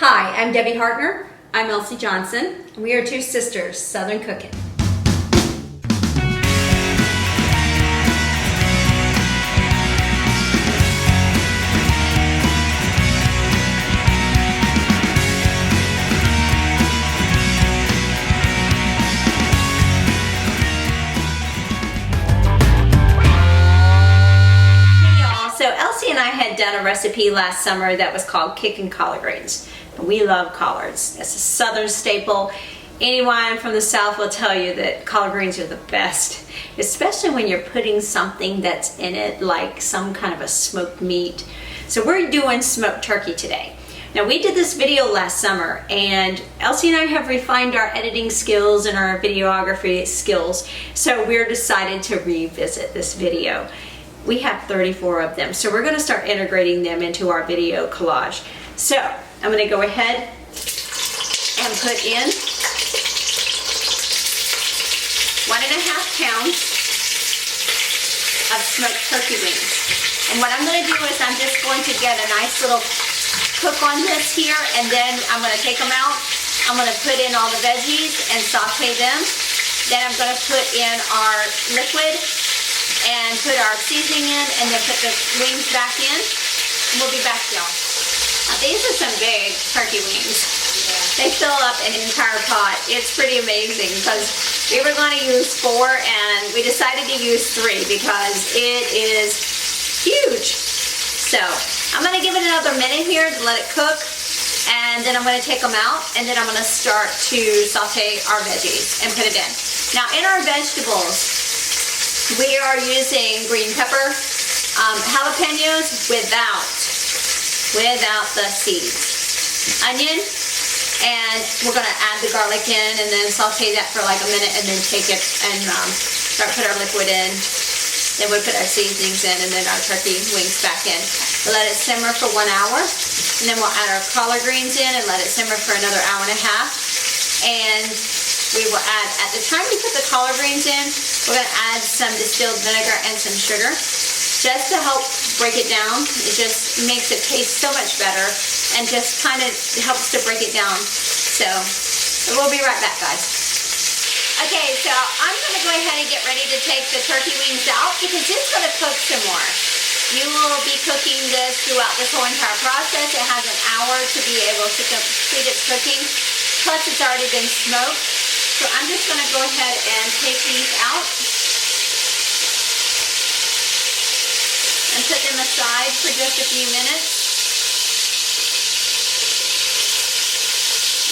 Hi, I'm Debbie Hartner. I'm Elsie Johnson. We are two sisters, Southern cooking. So Elsie and I had done a recipe last summer that was called Kickin Collard greens. We love collards. It's a Southern staple. Anyone from the South will tell you that collard greens are the best, especially when you're putting something that's in it, like some kind of a smoked meat. So we're doing smoked turkey today. Now we did this video last summer, and Elsie and I have refined our editing skills and our videography skills, so we're decided to revisit this video. We have 34 of them, so we're going to start integrating them into our video collage. So I'm going to go ahead and put in 1.5 pounds of smoked turkey wings. And what I'm going to do is I'm just going to get a nice little cook on this here, and then I'm going to take them out. I'm going to put in all the veggies and saute them. Then I'm going to put in our liquid and put our seasoning in, and then put the wings back in. We'll be back, y'all. These are some big turkey wings. They fill up an entire pot. It's pretty amazing because we were going to use 4 and we decided to use 3 because it is huge. So I'm going to give it another minute here to let it cook, and then I'm going to take them out, and then I'm going to start to saute our veggies and put it in. Now in our vegetables, we are using green pepper, jalapenos without the seeds, onion, and we're going to add the garlic in and then saute that for like a minute, and then take it and start put our liquid in. Then we put our seasonings in, and then our turkey wings back in. We'll let it simmer for 1 hour, and then we'll add our collard greens in and let it simmer for another hour and a half. And we will add, at the time we put the collard greens in, we're going to add some distilled vinegar and some sugar, just to help break it down. It just makes it taste so much better, and just kind of helps to break it down. So we'll be right back, guys. Okay, so I'm going to go ahead and get ready to take the turkey wings out because it's going to cook some more. You will be cooking this throughout this whole entire process. It has an hour to be able to complete its cooking. Plus it's already been smoked. So I'm just going to go ahead and take these out and put them aside for just a few minutes.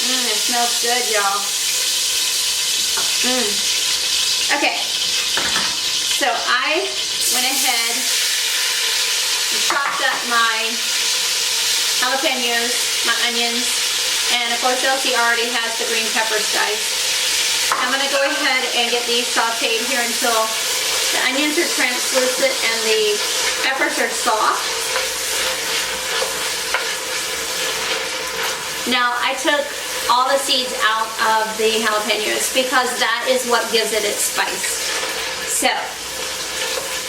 It smells good, y'all. Okay, so I went ahead and chopped up my jalapenos, my onions, and of course Elsie already has the green peppers, guys. I'm going to go ahead and get these sauteed here until the onions are translucent and the peppers are soft. Now I took all the seeds out of the jalapenos because that is what gives it its spice. So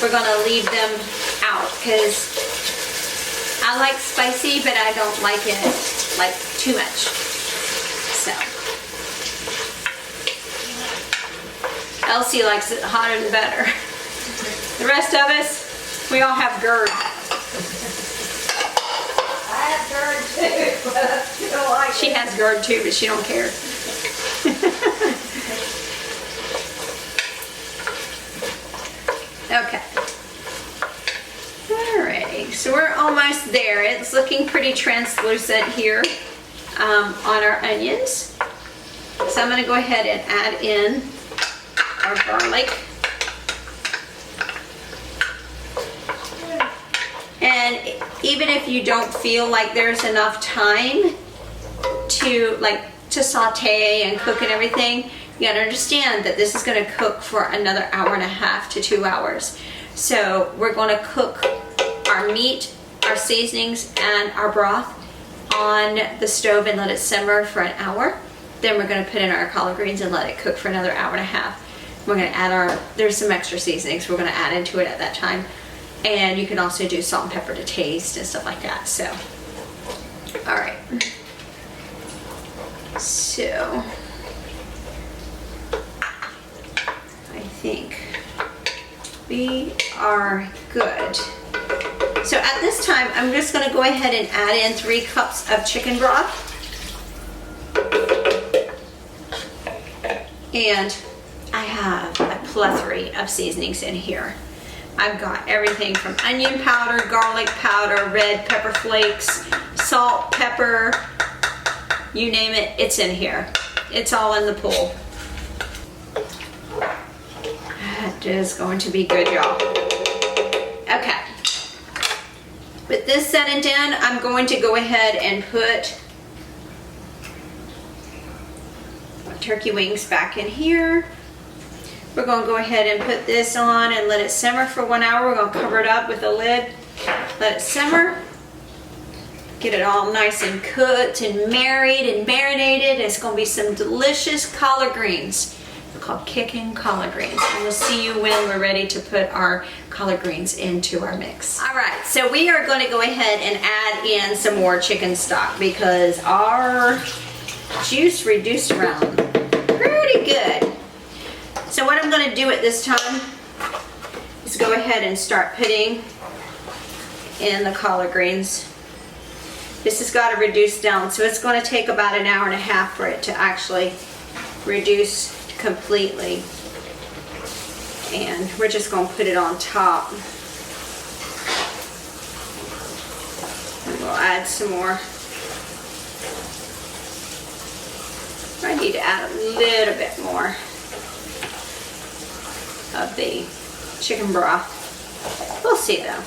we're going to leave them out because I like spicy, but I don't like it like too much. So Elsie likes it hotter the better. The rest of us, we all have GERD. I have GERD too, but I still like it. She has GERD too, but she don't care. Okay. Alrighty, so we're almost there. It's looking pretty translucent here on our onions. So I'm going to go ahead and add in our garlic. And even if you don't feel like there's enough time to saute and cook and everything, you gotta understand that this is gonna cook for another hour and a half to 2 hours. So we're gonna cook our meat, our seasonings, and our broth on the stove and let it simmer for an hour. Then we're gonna put in our collard greens and let it cook for another hour and a half. We're gonna add there's some extra seasonings we're gonna add into it at that time. And you can also do salt and pepper to taste and stuff like that. So, all right. We are good. So at this time, I'm just gonna go ahead and add in 3 cups of chicken broth. And I have a plethora of seasonings in here. I've got everything from onion powder, garlic powder, red pepper flakes, salt, pepper, you name it, it's in here. It's all in the pool. That is going to be good, y'all. Okay. With this said and done, I'm going to go ahead and put my turkey wings back in here. We're going to go ahead and put this on and let it simmer for 1 hour. We're going to cover it up with a lid, let it simmer. Get it all nice and cooked and married and marinated. It's going to be some delicious collard greens. They're called Kickin Collard greens. And we'll see you when we're ready to put our collard greens into our mix. All right, so we are going to go ahead and add in some more chicken stock because our juice reduced around pretty good. So what I'm going to do at this time is go ahead and start putting in the collard greens. This has got to reduce down, so it's going to take about 1.5 hours for it to actually reduce completely. And we're just going to put it on top. And we'll add some more. I need to add a little bit more of the chicken broth. We'll see though.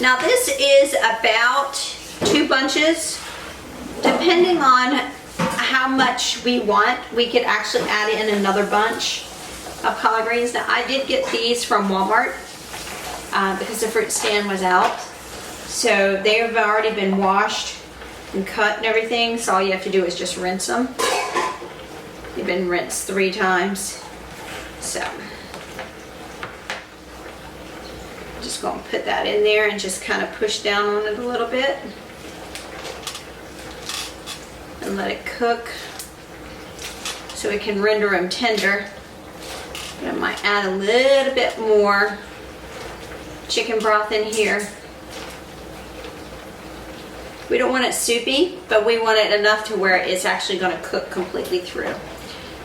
Now this is about 2 bunches. Depending on how much we want, we could actually add in another bunch of collard greens. Now I did get these from Walmart because the fruit stand was out. So they have already been washed and cut and everything. So all you have to do is just rinse them. They've been rinsed 3 times. So just going to put that in there and just kind of push down on it a little bit and let it cook so we can render them tender. I might add a little bit more chicken broth in here. We don't want it soupy, but we want it enough to where it's actually going to cook completely through.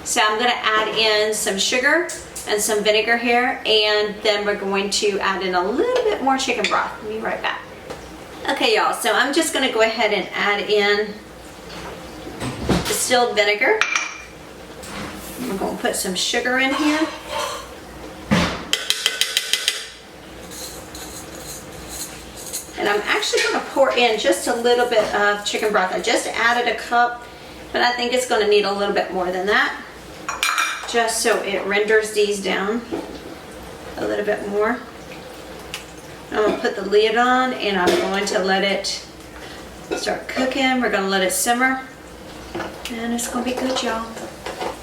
So I'm going to add in some sugar and some vinegar here, and then we're going to add in a little bit more chicken broth. I'll be right back. Okay, y'all, so I'm just going to go ahead and add in distilled vinegar. We're going to put some sugar in here. And I'm actually going to pour in just a little bit of chicken broth. I just added a cup, but I think it's going to need a little bit more than that, just so it renders these down a little bit more. I'm going to put the lid on and I'm going to let it start cooking. We're going to let it simmer and it's going to be good, y'all.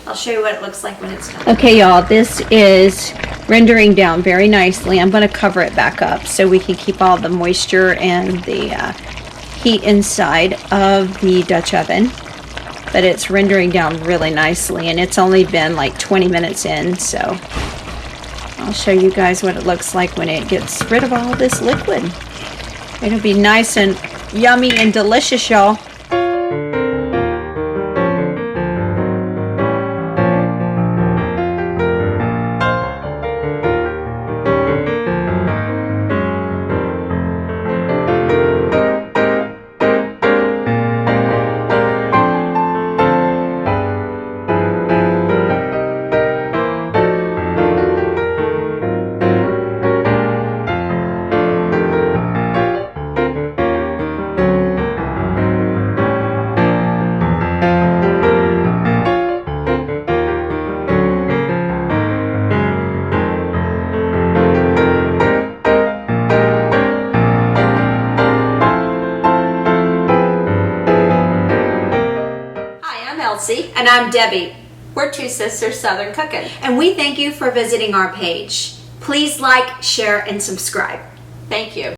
I'll show you what it looks like when it's done. Okay, y'all, this is rendering down very nicely. I'm going to cover it back up so we can keep all the moisture and the heat inside of the Dutch oven. But it's rendering down really nicely, and it's only been like 20 minutes in, so I'll show you guys what it looks like when it gets rid of all this liquid. It'll be nice and yummy and delicious, y'all. And I'm Debbie. We're Two Sisters Southern Cooking, and we thank you for visiting our page. Please like, share, and subscribe. Thank you.